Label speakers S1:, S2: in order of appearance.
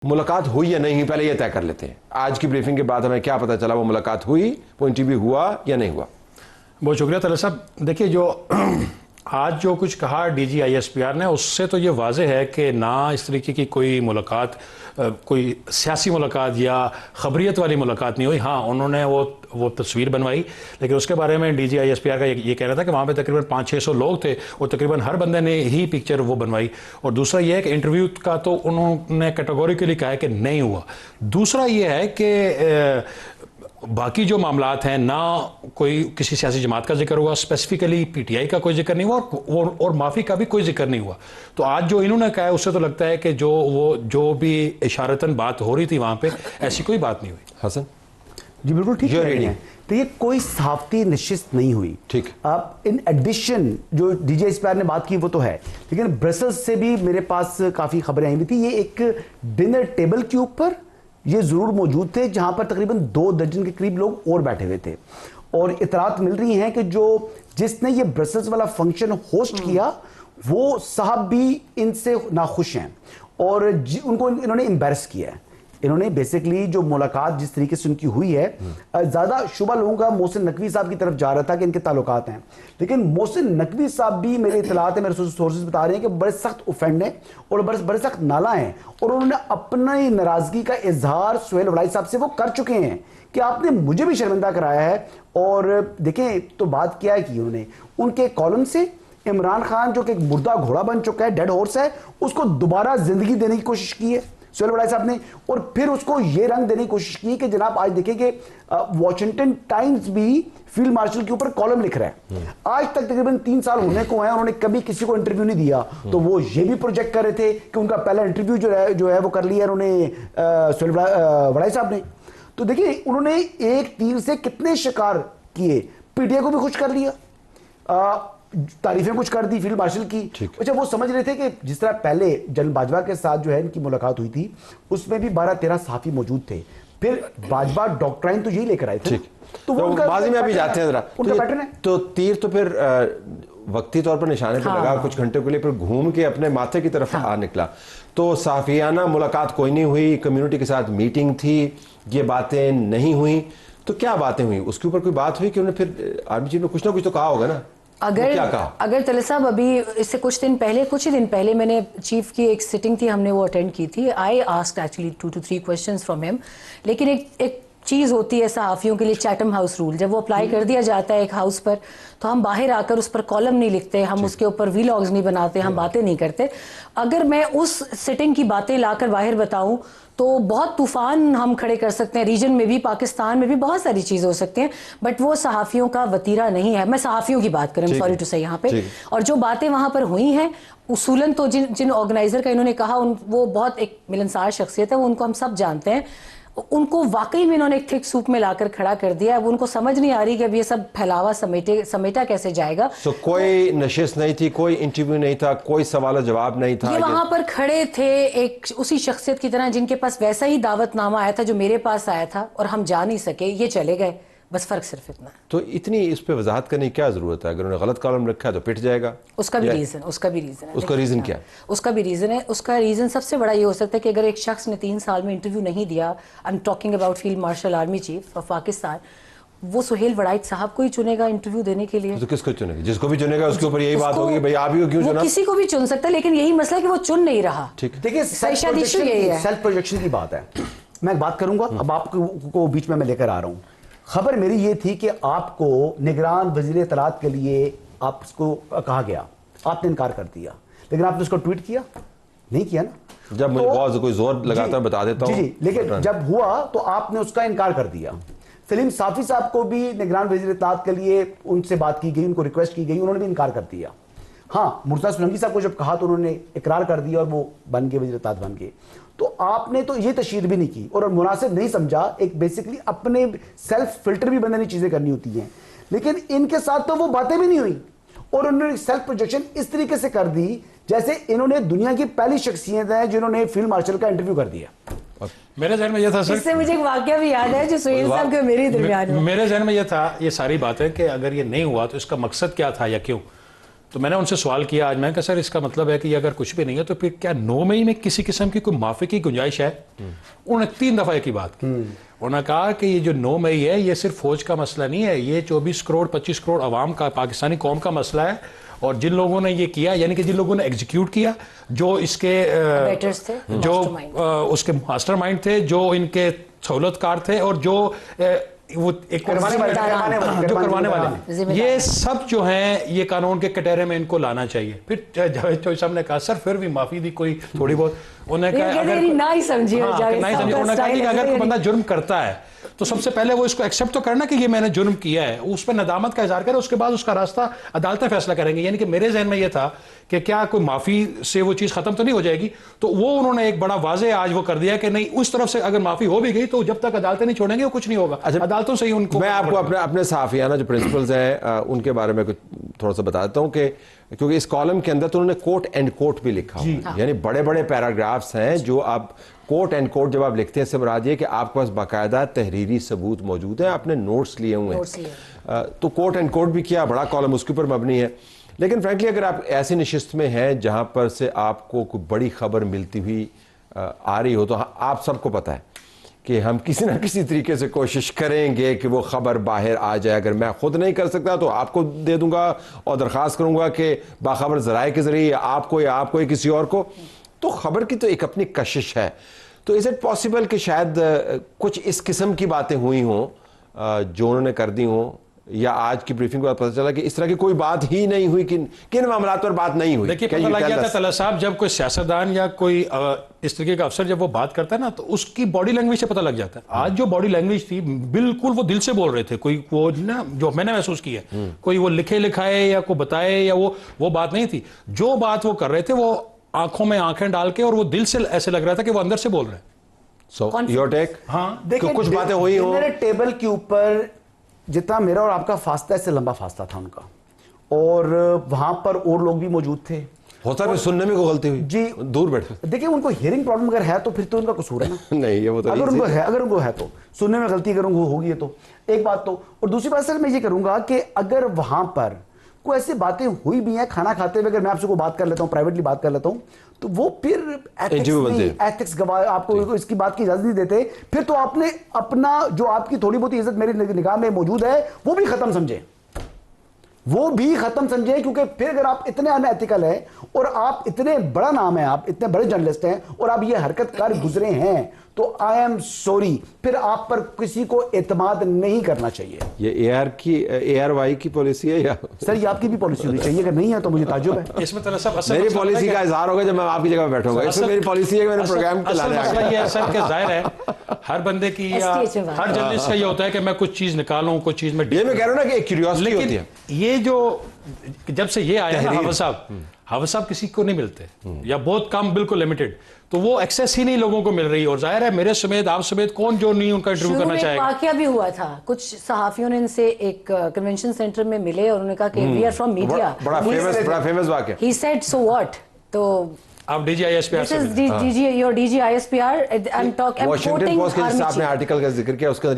S1: ملاقات ہوئی یا نہیں ہوئی پہلے یہ طے کر لیتے ہیں. آج کی بریفنگ کے بعد ہمیں کیا پتہ چلا وہ ملاقات ہوئی, وہ انٹرویو ہوا یا نہیں ہوا؟
S2: بہت شکریہ طلعت صاحب. دیکھیے جو آج جو کچھ کہا D G I S P R نے, اس سے تو یہ واضح ہے کہ نہ اس طریقے کی کوئی ملاقات, کوئی سیاسی ملاقات یا خبریت والی ملاقات نہیں ہوئی. ہاں انہوں نے وہ تصویر بنوائی, لیکن اس کے بارے میں D G I S P R کا یہ کہنا تھا کہ وہاں پہ تقریباً 500-600 لوگ تھے اور تقریباً ہر بندے نے ہی پکچر وہ بنوائی. اور دوسرا یہ ہے کہ انٹرویو کا تو انہوں نے کیٹیگوریکلی کہا ہے کہ نہیں ہوا. دوسرا یہ ہے کہ باقی جو معاملات ہیں, نہ کوئی کسی سیاسی جماعت کا ذکر ہوا, اسپیسیفکلی پی ٹی آئی کا کوئی ذکر نہیں ہوا, اور معافی کا بھی کوئی ذکر نہیں ہوا. تو آج جو انہوں نے کہا ہے اس سے تو لگتا ہے کہ جو بھی اشارتاً بات ہو رہی تھی وہاں پہ, ایسی کوئی بات نہیں ہوئی.
S1: حسن
S3: جی بالکل ٹھیک ہے. تو یہ کوئی صحافتی نشست نہیں ہوئی.
S1: ٹھیک.
S3: اب ان ایڈیشن جو D G S P R نے بات کی وہ تو ہے, لیکن برسلز سے بھی میرے پاس کافی خبریں آئی ہوئی تھی. یہ ایک ڈنر ٹیبل کے اوپر یہ ضرور موجود تھے جہاں پر تقریباً 2 درجن کے قریب لوگ اور بیٹھے ہوئے تھے, اور اطلاعات مل رہی ہیں کہ جس نے یہ برسلز والا فنکشن ہوسٹ کیا وہ صاحب بھی ان سے ناخوش ہیں, اور ان کو انہوں نے امبیرس کیا ہے. انہوں نے بیسیکلی جو ملاقات جس طریقے سے ان کی ہوئی ہے, زیادہ شبہ لوگوں کا محسن نقوی صاحب کی طرف جا رہا تھا کہ ان کے تعلقات ہیں, لیکن محسن نقوی صاحب بھی میرے اطلاعات ہیں, میرے سورسز بتا رہے ہیں کہ بڑے سخت اوفینڈ ہیں اور بڑے سخت نالاں ہیں, اور انہوں نے اپنی ناراضگی کا اظہار سہیل وڑائی صاحب سے وہ کر چکے ہیں کہ آپ نے مجھے بھی شرمندہ کرایا ہے. اور دیکھیں تو بات کیا ہے کہ انہوں نے ان کے کالم سے عمران خان جو کہ ایک مردہ گھوڑا بن چکا ہے, ڈیڈ ہارس ہے, اس کو دوبارہ زندگی دینے کی کوشش کی ہے سہیل وڑائی صاحب نے, اور پھر اس کو یہ رنگ دینے کی کوشش کی کہ جناب آج دیکھیں کہ واشنگٹن ٹائمز بھی فیلڈ مارشل کے اوپر کالم لکھ رہا ہے. آج تک تقریباً 3 سال ہونے کو ہیں, انہوں نے کبھی کسی کو انٹرویو نہیں دیا. تو وہ یہ بھی پروجیکٹ کر رہے تھے کہ ان کا پہلا انٹرویو جو ہے وہ کر لیا انہوں نے سہیل وڑائی صاحب نے. تو دیکھیں انہوں نے ایک تیر سے کتنے شکار کیے, پی ٹی آئی کو بھی خوش کر لیا, تعریفیں کچھ کر دی فیلڈ مارشل کی. اچھا وہ سمجھ رہے تھے کہ جس طرح پہلے جنرل باجوہ کے ساتھ جو ہے ان کی ملاقات ہوئی تھی اس میں بھی 12-13 صحافی موجود تھے, پھر باجوہ ڈاکٹرائن تو یہی لے کر آئے تھے. تو
S1: بازی میں ابھی جاتے ہیں ذرا,
S3: ان کا پیٹرن ہے.
S1: تو تیر تو پھر وقتی طور پر نشانے پہ لگا, کچھ گھنٹے کے لیے پھر گھوم کے اپنے ماتھے کی طرف آ نکلا. تو صحافیانہ ملاقات کوئی نہیں ہوئی, کمیونٹی کے ساتھ میٹنگ تھی, یہ باتیں نہیں ہوئیں. تو کیا باتیں ہوئیں, اس کے اوپر کوئی بات ہوئی کہ انہوں نے پھر آرمی چیف نے کچھ نہ کچھ تو کہا ہوگا نا؟
S4: اگر طلعت صاحب ابھی اس سے کچھ ہی دن پہلے میں نے چیف کی ایک سٹنگ تھی, ہم نے وہ اٹینڈ کی تھی. I asked actually 2 to 3 questions from ہم, لیکن ایک چیز ہوتی ہے صحافیوں کے لیے چیٹم ہاؤس رول, جب وہ اپلائی کر دیا جاتا ہے ایک ہاؤس پر تو ہم باہر آ کر اس پر کالم نہیں لکھتے, ہم اس کے اوپر ویلاگز نہیں بناتے, ہم باتیں نہیں کرتے. اگر میں اس سٹنگ کی باتیں لا کر باہر بتاؤں تو بہت طوفان ہم کھڑے کر سکتے ہیں, ریجن میں بھی, پاکستان میں بھی بہت ساری چیزیں ہو سکتی ہیں, بٹ وہ صحافیوں کا وتیرہ نہیں ہے. میں صحافیوں کی بات کروں, سوری ٹو سے یہاں پہ, اور جو باتیں وہاں پر ہوئی ہیں اصولاً تو جن آرگنائزر کا انہوں نے کہا وہ بہت ایک ملنسار شخصیت ہے, وہ ان کو ہم سب جانتے ہیں. ان کو واقعی میں انہوں نے ایک تھک سوپ میں لا کر کھڑا کر دیا ہے, وہ ان کو سمجھ نہیں آ رہی کہ اب یہ سب پھیلاوا سمیٹا کیسے جائے گا.
S1: کوئی نشست نہیں تھی, کوئی انٹرویو نہیں تھا, کوئی سوال و جواب نہیں تھا.
S4: یہ وہاں پر کھڑے تھے ایک اسی شخصیت کی طرح جن کے پاس ویسا ہی دعوت نامہ آیا تھا جو میرے پاس آیا تھا, اور ہم جا نہیں سکے, یہ چلے گئے, بس فرق صرف اتنا.
S1: تو اتنی اس پہ وضاحت کرنے کی کیا ضرورت ہے؟ اگر انہوں نے غلط کالم رکھا ہے تو پٹ جائے گا.
S4: اس کا بھی ریزن ہے.
S1: اس کا ریزن کیا ہے؟
S4: اس کا ریزن سب سے بڑا یہ ہو سکتا ہے کہ اگر ایک شخص نے 3 سال میں انٹرویو نہیں دیا, I am talking about field marshal army chief of Pakistan, وہ سہیل وڑائی صاحب کو ہی چنے گا انٹرویو دینے کے لیے.
S1: تو کس کو چنے گا؟ جس کو بھی چنے گا اس کے اوپر یہی بات ہوگی بھائی آپ ہی کو کیوں چنا.
S4: وہ کسی کو بھی چن سکتا ہے, لیکن یہی مسئلہ ہے کہ وہ چن نہیں رہا.
S3: دیکھیں سیلف پروجیکشن کی بات ہے. میں بات کروں گا, اب آپ کو بیچ میں لے کر آ رہا ہوں. خبر میری یہ تھی کہ آپ کو نگران وزیر اطلاعات کے لیے آپ اس کو کہا گیا, آپ نے انکار کر دیا, لیکن آپ نے اس کو ٹویٹ کیا نہیں کیا نا.
S1: جب مجھے بہت کوئی زور لگاتا ہے بتا دیتا ہوں.
S3: جی لیکن جب ہوا تو آپ نے اس کا انکار کر دیا. سلیم صافی صاحب کو بھی نگران وزیر اطلاعات کے لیے ان سے بات کی گئی, ان کو ریکویسٹ کی گئی, انہوں نے بھی انکار کر دیا. ہاں مرتضیٰ سولنگی صاحب کو جب کہا تو انہوں نے اقرار کر دیا اور وہ بن گئے, وزیر اطلاعات بن گئے. تو آپ نے تو یہ تشہیر بھی نہیں کی اور مناسب نہیں سمجھا. ایک بیسکلی اپنے سیلف فلٹر بھی بندے نے چیزیں کرنی ہوتی ہیں, لیکن ان کے ساتھ تو وہ باتیں بھی نہیں ہوئی, اور انہوں نے سیلف پروجیکشن اس طریقے سے کر دی جیسے انہوں نے دنیا کی پہلی شخصیت ہے جنہوں نے فیلڈ مارشل کا انٹرویو کر دیا.
S2: میرے ذہن میں یہ تھا سر,
S4: اس سے مجھے ایک واقعہ بھی یاد ہے جو سہیل صاحب کے میرے درمیان.
S2: میرے ذہن میں یہ تھا, یہ ساری باتیں کہ اگر یہ نہیں ہوا تو اس کا مقصد کیا تھا یا کیوں. تو میں نے ان سے سوال کیا آج، میں کہا سر اس کا مطلب ہے کہ یہ اگر کچھ بھی نہیں ہے تو پھر کیا 9 مئی میں کسی قسم کی کوئی معافی کی گنجائش ہے؟ انہوں نے 3 دفعہ ایک ہی بات کی. انہوں نے کہا کہ یہ جو 9 مئی ہے یہ صرف فوج کا مسئلہ نہیں ہے، یہ 24 کروڑ 25 کروڑ عوام کا، پاکستانی قوم کا مسئلہ ہے. اور جن لوگوں نے یہ کیا، یعنی کہ جن لوگوں نے ایگزیکیوٹ کیا، جو اس کے جو اس کے ماسٹر مائنڈ تھے، جو ان کے سہولت کار تھے، اور جو وہ کروانے والے، یہ سب جو ہیں یہ قانون کے کٹہرے میں ان کو لانا چاہیے. پھر جاوید چوہدری صاحب نے کہا سر پھر بھی معافی دی کوئی تھوڑی بہت. انہوں نے کہا اگر کوئی بندہ جرم کرتا ہے تو سب سے پہلے وہ اس کو ایکسیپٹ تو کرنا کہ یہ میں نے جرم کیا ہے، اس پہ ندامت کا اظہار کرے، اس کے بعد اس کا راستہ عدالتیں فیصلہ کریں گے. یعنی کہ میرے ذہن میں یہ تھا کہ کیا کوئی معافی سے وہ چیز ختم تو نہیں ہو جائے گی. تو وہ انہوں نے ایک بڑا واضح آج وہ کر دیا کہ نہیں، اس طرف سے اگر معافی ہو بھی گئی تو جب تک عدالتیں نہیں چھوڑیں گے وہ کچھ نہیں ہوگا. عدالتوں سے ہی ان کو.
S1: میں آپ کو اپنے صحافیانہ جو پرنسپلز ہیں ان کے بارے میں کچھ تھوڑا سا بتا دیتا ہوں کہ کیونکہ اس کالم کے اندر تو انہوں نے کوٹ اینڈ کوٹ بھی لکھا ہوا، یعنی بڑے بڑے پیراگرافز ہیں جو آپ کوٹ اینڈ کوٹ جب آپ لکھتے ہیں اس سے مراد یہ کہ آپ کے پاس باقاعدہ تحریری ثبوت موجود ہیں، آپ نے نوٹس لیے ہوئے ہیں. تو کوٹ اینڈ کوٹ بھی کیا، بڑا کالم اس کے اوپر مبنی ہے. لیکن فرینکلی اگر آپ ایسی نشست میں ہیں جہاں پر سے آپ کو کوئی بڑی خبر ملتی ہوئی آ رہی ہو تو آپ سب کو پتہ ہے کہ ہم کسی نہ کسی طریقے سے کوشش کریں گے کہ وہ خبر باہر آ جائے. اگر میں خود نہیں کر سکتا تو آپ کو دے دوں گا اور درخواست کروں گا کہ باخبر ذرائع کے ذریعے آپ کو یا کسی اور کو. تو خبر کی تو ایک اپنی کشش ہے. تو از اٹ پاسبل کہ شاید کچھ اس قسم کی باتیں ہوئی ہوں جو انہوں نے کر دی ہوں، یا آج کی بریفنگ کے بعد پتہ چلا کہ اس طرح کی کوئی بات ہی نہیں ہوئی، کن معاملات پر بات نہیں ہوئی؟
S2: دیکھیے پتہ لگ گیا تھا طلعت صاحب، جب کوئی سیاستدان یا کوئی اس طریقے کا افسر جب وہ بات کرتا ہے نا تو اس کی باڈی لینگویج سے پتہ لگ جاتا ہے. آج جو باڈی لینگویج تھی بالکل وہ دل سے بول رہے تھے. کوئی وہ نا جو میں نے محسوس کیا ہے، کوئی وہ لکھے لکھائے یا کوئی بتائے یا وہ بات نہیں تھی. جو بات وہ کر رہے تھے وہ آنکھوں میں آنکھیں ڈال کے، اور وہ دل سے ایسے لگ رہا تھا کہ وہ اندر سے بول رہے ہیں.
S1: So your take.
S3: ہاں دیکھیں،
S1: کچھ باتیں ہوئی ہوں.
S3: میرے ٹیبل کے اوپر جتنا میرا اور آپ کا فاصلہ ہے، اس سے لمبا فاصلہ تھا ان کا، اور وہاں پر اور لوگ بھی موجود تھے.
S1: ہوتا ہے سننے میں کوئی غلطی ہوئی
S3: جی
S1: دور بیٹھے.
S3: دیکھیں ان کو ہیئرنگ پرابلم اگر ہے تو پھر تو ان کا قصور ہے نا.
S1: نہیں یہ وہ تو
S3: اگر ان کو ہے تو سننے میں غلطی اگر ہوگی تو ایک بات تو. اور دوسری بات سر میں یہ کروں گا کہ اگر وہاں پر کوئی ایسی باتیں ہوئی بھی ہیں کھانا کھاتے ہوئے، اگر میں آپ سے کوئی بات کر لیتا ہوں، پرائیویٹلی بات کر لیتا ہوں، تو وہ پھر ایتھکس گواہ آپ کو اس کی بات کی اجازت نہیں دیتے. پھر تو آپ نے اپنا جو آپ کی تھوڑی بہت عزت میری نگاہ میں موجود ہے وہ بھی ختم سمجھیں، کیونکہ پھر اگر آپ اتنے ان ایتھیکل ہیں اور آپ اتنے بڑا نام ہے، آپ اتنے بڑے جرنلسٹ ہیں اور آپ یہ حرکت کار گزرے ہیں، تو آئی ایم سوری، پھر آپ پر کسی کو اعتماد نہیں کرنا چاہیے.
S1: یہ اے آر وائی کی پالیسی ہے یا
S3: سر یہ آپ کی بھی پالیسی ہونی چاہیے، اگر نہیں ہے تو مجھے تعجب ہے.
S2: اس میں طلعت صاحب
S1: میری پالیسی کا اظہار ہوگا جب میں آپ کی جگہ پہ بیٹھوں گا. اس میں میری پالیسی ہے کہ میں نے پروگرام کو لانے
S2: مسئلہ یہ ہے سر کہ ظاہر ہے ہر بندے کی یا ہر جرنلسٹ کا یہ ہوتا ہے کہ میں کچھ چیز نکالوں، کچھ چیز میں
S1: یہ میں کہہ رہا ہوں نا کہ ایک کیوریوسٹی ہوتی ہے.
S2: یہ جو جب سے یہ آیا نا حافظ صاحب کسی کو نہیں ملتے یا بہت کم، بالکل لمیٹڈ، تو وہ ایکسیس ہی نہیں لوگوں کو مل رہی. اور ظاہر ہے میرے سمیت آپ سمیت کون جو نہیں ان کا انٹرویو کرنا چاہے گا.
S4: واقعہ بھی ہوا تھا، کچھ صحافیوں نے ان سے ایک کنونشن سینٹر میں ملے اور انہوں نے کہا کہ وی آر فرام میڈیا.
S1: بڑا فیمس واقعہ.
S4: He said so what. تو
S2: آپ D G I S P R سے
S4: D G I S P R
S1: Washington Post کے جس آپ نے آرٹیکل کا ذکر کیا اس کا